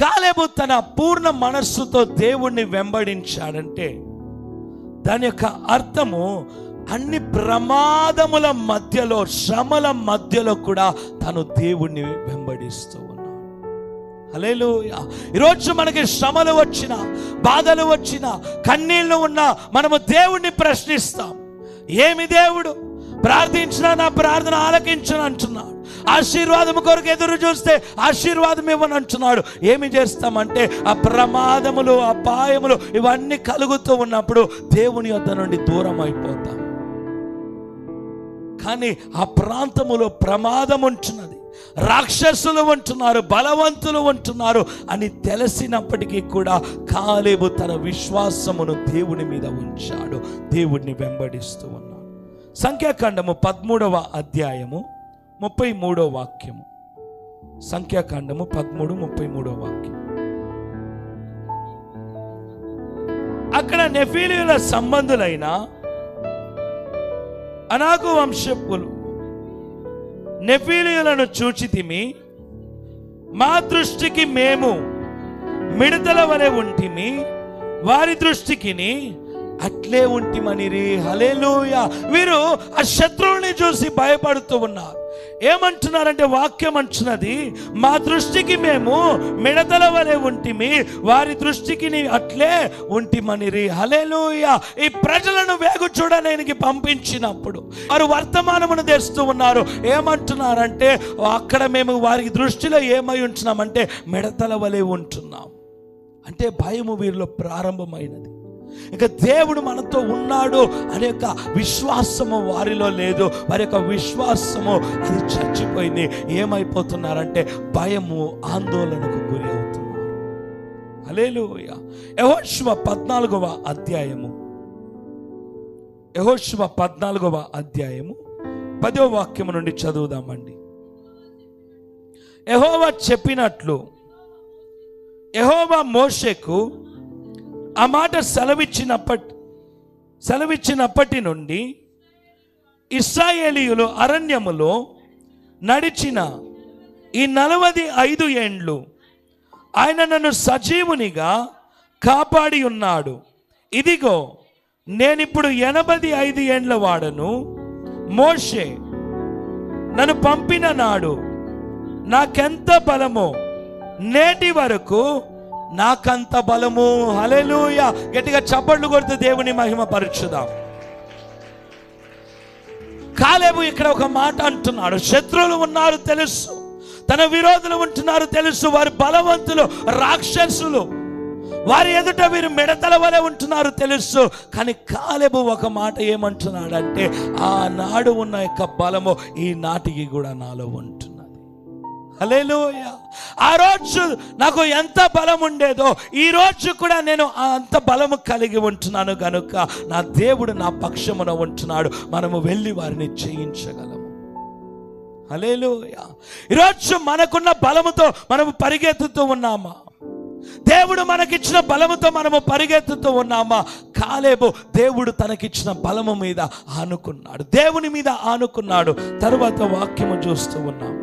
కాలేబు తన పూర్ణ మనస్సుతో దేవుణ్ణి వెంబడించాడంటే దాని యొక్క అర్థము అన్ని ప్రమాదముల మధ్యలో, శ్రమల మధ్యలో కూడా తను దేవుణ్ణి వెంబడిస్తూ ఉన్నాడు. హల్లెలూయా. ఈరోజు మనకి శ్రమలు వచ్చినా, బాధలు వచ్చినా, కన్నీళ్లు ఉన్నా మనము దేవుణ్ణి ప్రశ్నిస్తాం. ఏమి దేవుడు? ప్రార్థించినా నా ప్రార్థన ఆలకించను అంటున్నాడు. ఆశీర్వాదం కొరకు ఎదురు చూస్తే ఆశీర్వాదం ఇవ్వను అంటున్నాడు. ఏమి చేస్తామంటే ఆ ప్రమాదములు, అపాయములు ఇవన్నీ కలుగుతూ ఉన్నప్పుడు దేవుని యొద్ద నుండి దూరం అయిపోతాం. కానీ ఆ ప్రాంతములో ప్రమాదం ఉంటున్నది, రాక్షసులు ఉంటున్నారు, బలవంతులు ఉంటున్నారు అని తెలిసినప్పటికీ కూడా కాలేబు తన విశ్వాసమును దేవుని మీద ఉంచాడు, దేవుణ్ణి వెంబడిస్తూ ఉన్నాడు. సంఖ్యాకాండము 13వ అధ్యాయము 33వ వాక్యము. సంఖ్యాకాండము 13:33 వాక్యం. అక్కడ నెఫీలీయుల సంబంధులైన అనాకు వంశపులు నెఫీలీయులను చూచితిమి, మా దృష్టికి మేము మిడతల వలె ఉంటిమి, వారి దృష్టికి అట్లే ఉంటిమనిరి. హల్లెలూయా. వీరు ఆ శత్రువుని చూసి భయపడుతూ ఉన్నారు. ఏమంటున్నారంటే వాక్యం అంటున్నది, మా దృష్టికి మేము మిడతల వలె ఉంటిమి, వారి దృష్టికి అట్లే ఉంటిమనిరి. హల్లెలూయా. ఈ ప్రజలను వేగు చూడడానికి పంపించినప్పుడు వారు వర్తమానమును తెస్తూ ఉన్నారు. ఏమంటున్నారంటే అక్కడ మేము వారి దృష్టిలో ఏమై ఉంటున్నామంటే మిడతల వలె ఉంటున్నాం. అంటే భయము వీరిలో ప్రారంభమైనది. ఇక దేవుడు మనతో ఉన్నాడు అనే యొక్క విశ్వాసము వారిలో లేదు. వారి యొక్క విశ్వాసము అది చచ్చిపోయింది. ఏమైపోతున్నారంటే భయము, ఆందోళనకు గురి అవుతున్నారు. హల్లెలూయా. యెహోషువ 14వ అధ్యాయము, యెహోషువ 14వ అధ్యాయము 10వ వాక్యము నుండి చదువుదామండి. యెహోవా చెప్పినట్లు యెహోవా మోషేకు ఆ మాట సెలవిచ్చినప్పటి నుండి ఇశ్రాయేలీయులు అరణ్యములో నడిచిన ఈ 45 ఏండ్లు ఆయన నన్ను సజీవునిగా కాపాడి ఉన్నాడు. ఇదిగో నేనిప్పుడు 85 ఏండ్ల వాడను. మోషే నన్ను పంపిన నాడు నాకెంత బలమో నేటి వరకు నాకంత బలము. హల్లెలూయా. గట్టిగా చప్పట్లు కొడుతూ దేవుని మహిమ పరచుదాం. కాలేబు ఇక్కడ ఒక మాట అంటున్నాడు. శత్రువులు ఉన్నారు తెలుసు, తన విరోధులు ఉంటున్నారు తెలుసు, వారు బలవంతులు, రాక్షసులు, వారి ఎదుట వీరు మిడతల వలె ఉంటున్నారు తెలుసు. కానీ కాలేబు ఒక మాట ఏమంటున్నాడంటే ఆనాడు ఉన్న యొక్క బలము ఈనాటికి కూడా నాలో ఉంటున్నది. హల్లెలూయా. ఆ రోజు నాకు ఎంత బలం ఉండేదో ఈ రోజు కూడా నేను అంత బలము కలిగి ఉంటున్నాను కనుక నా దేవుడు నా పక్షమున ఉంటున్నాడు. మనము వెళ్ళి వారిని జయించగలము. హల్లెలూయా. ఈరోజు మనకున్న బలముతో మనము పరిగెత్తుతూ ఉన్నామా? దేవుడు మనకిచ్చిన బలముతో మనము పరిగెత్తుతూ ఉన్నామా? కాలేబు దేవుడు తనకిచ్చిన బలము మీద ఆనుకున్నాడు, దేవుని మీద ఆనుకున్నాడు. తరువాత వాక్యము చూస్తూ ఉన్నాం.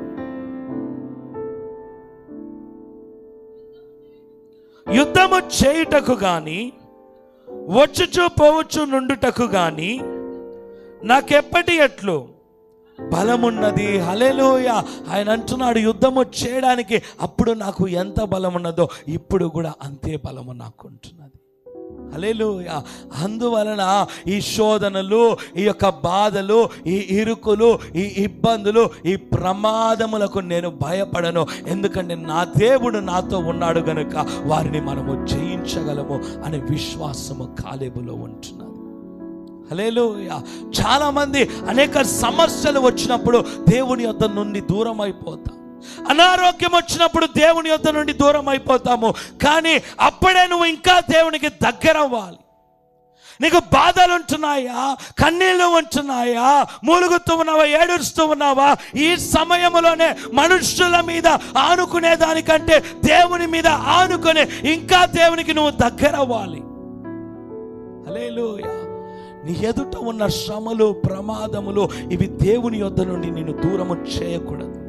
యుద్ధము చేయుటకు గాని వచ్చుచు పోవచ్చు నుండుటకు గాని నాకెప్పటి ఎట్లు బలమున్నది. హల్లెలూయా. ఆయన అంటున్నాడు యుద్ధము చేయడానికి అప్పుడు నాకు ఎంత బలం ఉన్నదో ఇప్పుడు కూడా అంతే బలము నాకు ఉంటున్నది. హల్లెలూయా. అందువలన ఈ శోధనలు, ఈ యొక్క బాధలు, ఈ ఇరుకులు, ఈ ఇబ్బందులు, ఈ ప్రమాదములకు నేను భయపడను. ఎందుకంటే నా దేవుడు నాతో ఉన్నాడు గనుక వారిని మనము జయించగలము అనే విశ్వాసము కాలేబులో ఉంటున్నది. హల్లెలూయా. చాలా మంది అనేక సమస్యలు వచ్చినప్పుడు దేవుని యొద్ద నుండి దూరం అయిపోతాం. అనారోగ్యం వచ్చినప్పుడు దేవుని యొద్ద నుండి దూరం అయిపోతాము. కానీ అప్పుడే నువ్వు ఇంకా దేవునికి దగ్గర అవ్వాలి. నీకు బాధలు ఉంటున్నాయా, కన్నీళ్ళు ఉంటున్నాయా, మూలుగుతూ ఉన్నావా, ఏడుస్తూ ఉన్నావా? ఈ సమయంలోనే మనుషుల మీద ఆనుకునే దానికంటే దేవుని మీద ఆనుకునే ఇంకా దేవునికి నువ్వు దగ్గర అవ్వాలి. హల్లెలూయా. నీ ఎదుట ఉన్న శ్రమలు, ప్రమాదములు ఇవి దేవుని యొద్ద నుండి నిన్ను దూరము చేయకూడదు.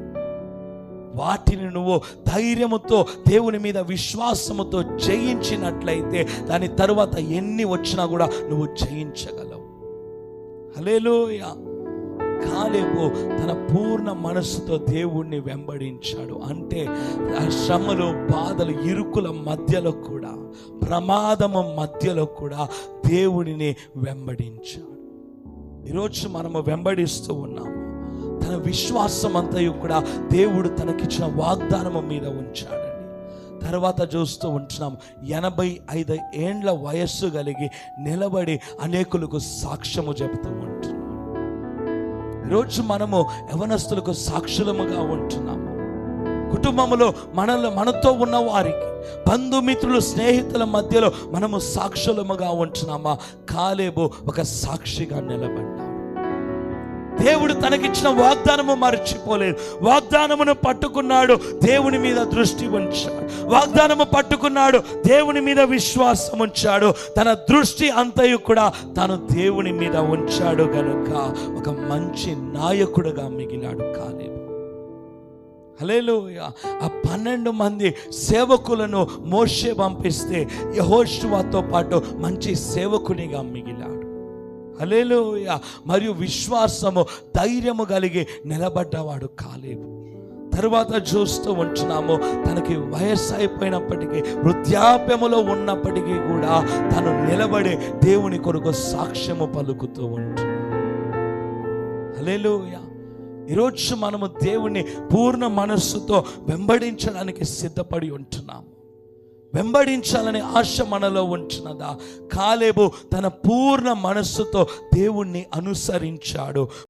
వాటిని నువ్వు ధైర్యముతో దేవుని మీద విశ్వాసముతో జయించినట్లయితే దాని తరువాత ఎన్ని వచ్చినా కూడా నువ్వు జయించగలవు. హల్లెలూయా. కాలేబు తన పూర్ణ మనస్సుతో దేవుణ్ణి వెంబడించాడు. అంటే ఆ శ్రమలు, బాధలు, ఇరుకుల మధ్యలో కూడా, ప్రమాదము మధ్యలో కూడా దేవుడిని వెంబడించాడు. ఈరోజు మనము వెంబడిస్తూ ఉన్నాము. తన విశ్వాసం అంతయు కూడా దేవుడు తనకిచ్చిన వాగ్దానము మీద ఉంచాడండి. తర్వాత చూస్తూ ఉంటున్నాం, 85 ఏండ్ల వయస్సు కలిగి నిలబడి అనేకులకు సాక్ష్యము చెబుతూ ఉంటున్నాం. ఈరోజు మనము యవనస్తులకు సాక్షులముగా ఉంటున్నాము. కుటుంబములో మనతో ఉన్న వారికి, బంధుమిత్రులు, స్నేహితుల మధ్యలో మనము సాక్షులముగా ఉంటున్నామా? కాలేబు ఒక సాక్షిగా నిలబడ్డాడు. దేవుడు తనకిచ్చిన వాగ్దానము మర్చిపోలేదు. వాగ్దానమును పట్టుకున్నాడు, దేవుని మీద దృష్టి ఉంచాడు. వాగ్దానము పట్టుకున్నాడు, దేవుని మీద విశ్వాసం ఉంచాడు. తన దృష్టి అంతయు కూడా తను దేవుని మీద ఉంచాడు గనుక ఒక మంచి నాయకుడుగా మిగిలాడు కాలేబు. హల్లెలూయా. ఆ 12 మంది సేవకులను మోషే పంపిస్తే యెహోషువతో పాటు మంచి సేవకునిగా మిగిలాడు. హల్లెలూయా. మరియు విశ్వాసము, ధైర్యము కలిగి నిలబడ్డవాడు కాలేబు. తరువాత చూస్తూ ఉంటున్నాము, తనకి వయస్సు అయిపోయినప్పటికీ, వృద్ధాప్యములో ఉన్నప్పటికీ కూడా తను నిలబడి దేవుని కొరకు సాక్ష్యము పలుకుతూ ఉంటున్నాడు. హల్లెలూయా. ఈరోజు మనము దేవుణ్ణి పూర్ణ మనస్సుతో వెంబడించడానికి సిద్ధపడి ఉంటున్నాము. వెంబడించాలనే ఆశ మనలో ఉంటున్నదా? కాలేబు తన పూర్ణ మనస్సుతో దేవుణ్ణి అనుసరించాడు.